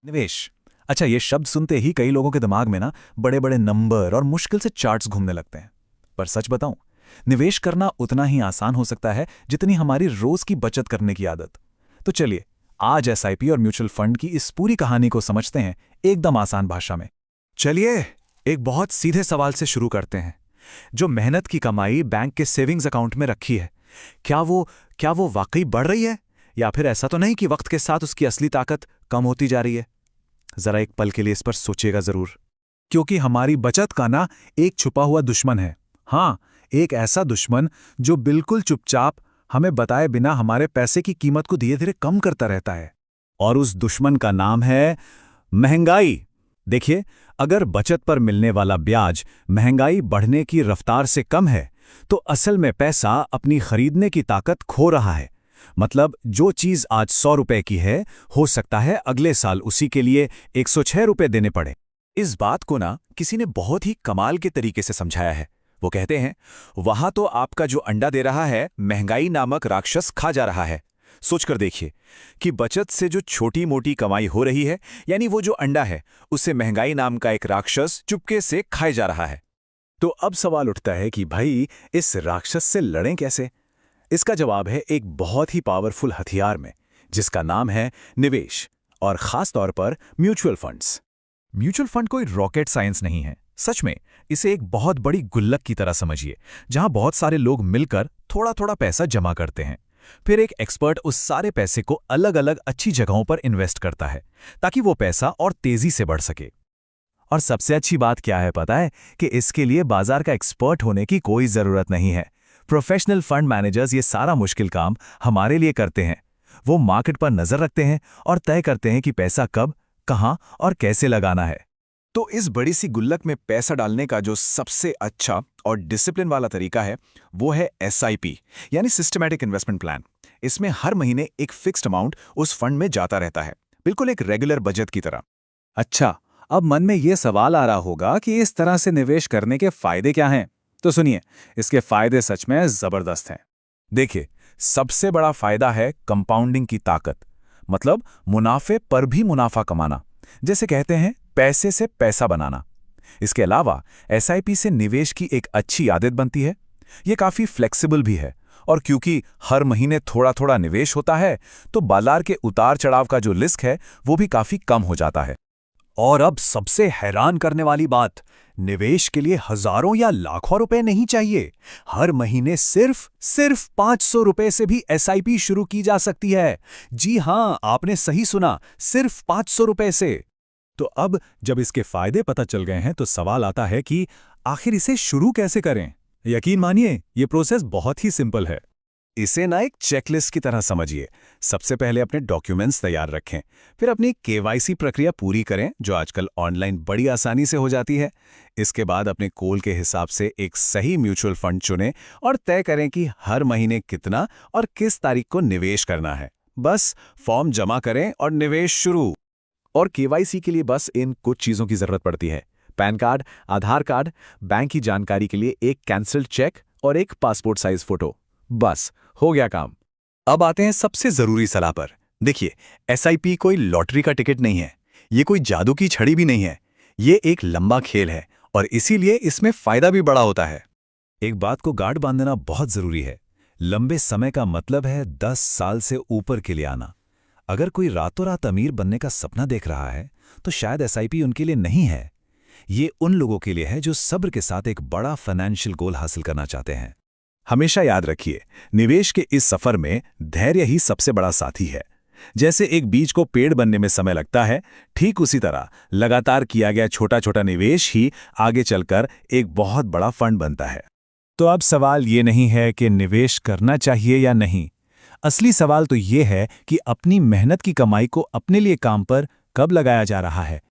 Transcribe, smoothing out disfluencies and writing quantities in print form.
निवेश। अच्छा, ये शब्द सुनते ही कई लोगों के दिमाग में ना बड़े बड़े नंबर और मुश्किल से चार्ट्स घूमने लगते हैं। पर सच बताऊं, निवेश करना उतना ही आसान हो सकता है जितनी हमारी रोज की बचत करने की आदत। तो चलिए, आज एसआईपी और म्यूचुअल फंड की इस पूरी कहानी को समझते हैं, एकदम आसान भाषा में। चलिए, एक बहुत सीधे सवाल से शुरू करते हैं। जो मेहनत की कमाई बैंक के सेविंग्स अकाउंट में रखी है, क्या वो क्या वो वाकई बढ़ रही है, या फिर ऐसा तो नहीं कि वक्त के साथ उसकी असली ताकत कम होती जा रही है? जरा एक पल के लिए इस पर सोचिएगा जरूर, क्योंकि हमारी बचत का ना एक छुपा हुआ दुश्मन है। हाँ, एक ऐसा दुश्मन जो बिल्कुल चुपचाप, हमें बताए बिना हमारे पैसे की कीमत को धीरे धीरे कम करता रहता है। और उस दुश्मन का नाम है महंगाई। देखिए, अगर बचत पर मिलने वाला ब्याज महंगाई बढ़ने की रफ्तार से कम है, तो असल में पैसा अपनी खरीदने की ताकत खो रहा है। मतलब जो चीज आज 100 रुपए की है, हो सकता है अगले साल उसी के लिए 106 रुपए देने पड़े। इस बात को ना किसी ने बहुत ही कमाल के तरीके से समझाया है। वो कहते हैं, वहां तो आपका जो अंडा दे रहा है, महंगाई नामक राक्षस खा जा रहा है। सोचकर देखिए कि बचत से जो छोटी मोटी कमाई हो रही है, यानी वो जो अंडा है, उसे महंगाई नाम का एक राक्षस चुपके से खाए जा रहा है। तो अब सवाल उठता है कि भाई, इस राक्षस से लड़ें कैसे? इसका जवाब है एक बहुत ही पावरफुल हथियार में, जिसका नाम है निवेश, और खास तौर पर म्यूचुअल फंड्स। म्यूचुअल फंड कोई रॉकेट साइंस नहीं है। सच में इसे एक बहुत बड़ी गुल्लक की तरह समझिए, जहां बहुत सारे लोग मिलकर थोड़ा थोड़ा पैसा जमा करते हैं। फिर एक एक्सपर्ट उस सारे पैसे को अलग अलग अच्छी जगहों पर इन्वेस्ट करता है, ताकि वो पैसा और तेजी से बढ़ सके। और सबसे अच्छी बात क्या है पता है? कि इसके लिए बाजार का एक्सपर्ट होने की कोई जरूरत नहीं है। प्रोफेशनल फंड मैनेजर्स ये सारा मुश्किल काम हमारे लिए करते हैं। वो मार्केट पर नजर रखते हैं और तय करते हैं कि पैसा कब, कहां और कैसे लगाना है। तो इस बड़ी सी गुल्लक में पैसा डालने का जो सबसे अच्छा और डिसिप्लिन वाला तरीका है, वो है एसआईपी, यानी सिस्टमैटिक इन्वेस्टमेंट प्लान। इसमें हर महीने एक फिक्स्ड अमाउंट उस फंड में जाता रहता है, बिल्कुल एक रेगुलर बजट की तरह। अच्छा, अब मन में ये सवाल आ रहा होगा कि इस तरह से निवेश करने के फायदे क्या हैं? तो सुनिए, इसके फायदे सच में जबरदस्त हैं। देखिए, सबसे बड़ा फायदा है कंपाउंडिंग की ताकत, मतलब मुनाफे पर भी मुनाफा कमाना, जैसे कहते हैं पैसे से पैसा बनाना। इसके अलावा एसआईपी से निवेश की एक अच्छी आदत बनती है। ये काफी फ्लेक्सिबल भी है, और क्योंकि हर महीने थोड़ा थोड़ा निवेश होता है, तो बाजार के उतार चढ़ाव का जो रिस्क है, वो भी काफी कम हो जाता है। और अब सबसे हैरान करने वाली बात, निवेश के लिए हजारों या लाखों रुपए नहीं चाहिए। हर महीने सिर्फ 500 रुपए से भी एसआईपी शुरू की जा सकती है। जी हां, आपने सही सुना, सिर्फ 500 रुपए से। तो अब जब इसके फायदे पता चल गए हैं, तो सवाल आता है कि आखिर इसे शुरू कैसे करें? यकीन मानिए, ये प्रोसेस बहुत ही सिंपल है। इसे ना एक चेकलिस्ट की तरह समझिए। सबसे पहले अपने डॉक्यूमेंट्स तैयार रखें, फिर अपनी केवाईसी प्रक्रिया पूरी करें, जो आजकल ऑनलाइन बड़ी आसानी से हो जाती है। इसके बाद अपने गोल के हिसाब से एक सही म्यूचुअल फंड चुनें और तय करें कि हर महीने कितना और किस तारीख को निवेश करना है। बस फॉर्म जमा करें और निवेश शुरू। और केवाईसी के लिए बस इन कुछ चीजों की जरूरत पड़ती है: पैन कार्ड, आधार कार्ड, बैंक की जानकारी के लिए एक कैंसल्ड चेक और एक पासपोर्ट साइज फोटो। बस हो गया काम। अब आते हैं सबसे जरूरी सलाह पर। देखिए, एसआईपी कोई लॉटरी का टिकट नहीं है, ये कोई जादू की छड़ी भी नहीं है। ये एक लंबा खेल है, और इसीलिए इसमें फायदा भी बड़ा होता है। एक बात को गांठ बांधना बहुत जरूरी है। लंबे समय का मतलब है 10 साल से ऊपर के लिए आना। अगर कोई रातों रात अमीर बनने का सपना देख रहा है, तो शायद एसआईपी उनके लिए नहीं है। ये उन लोगों के लिए है जो सब्र के साथ एक बड़ा फाइनेंशियल गोल हासिल करना चाहते हैं। हमेशा याद रखिए, निवेश के इस सफर में धैर्य ही सबसे बड़ा साथी है। जैसे एक बीज को पेड़ बनने में समय लगता है, ठीक उसी तरह लगातार किया गया छोटा छोटा निवेश ही आगे चलकर एक बहुत बड़ा फंड बनता है। तो अब सवाल ये नहीं है कि निवेश करना चाहिए या नहीं। असली सवाल तो ये है कि अपनी मेहनत की कमाई को अपने लिए काम पर कब लगाया जा रहा है,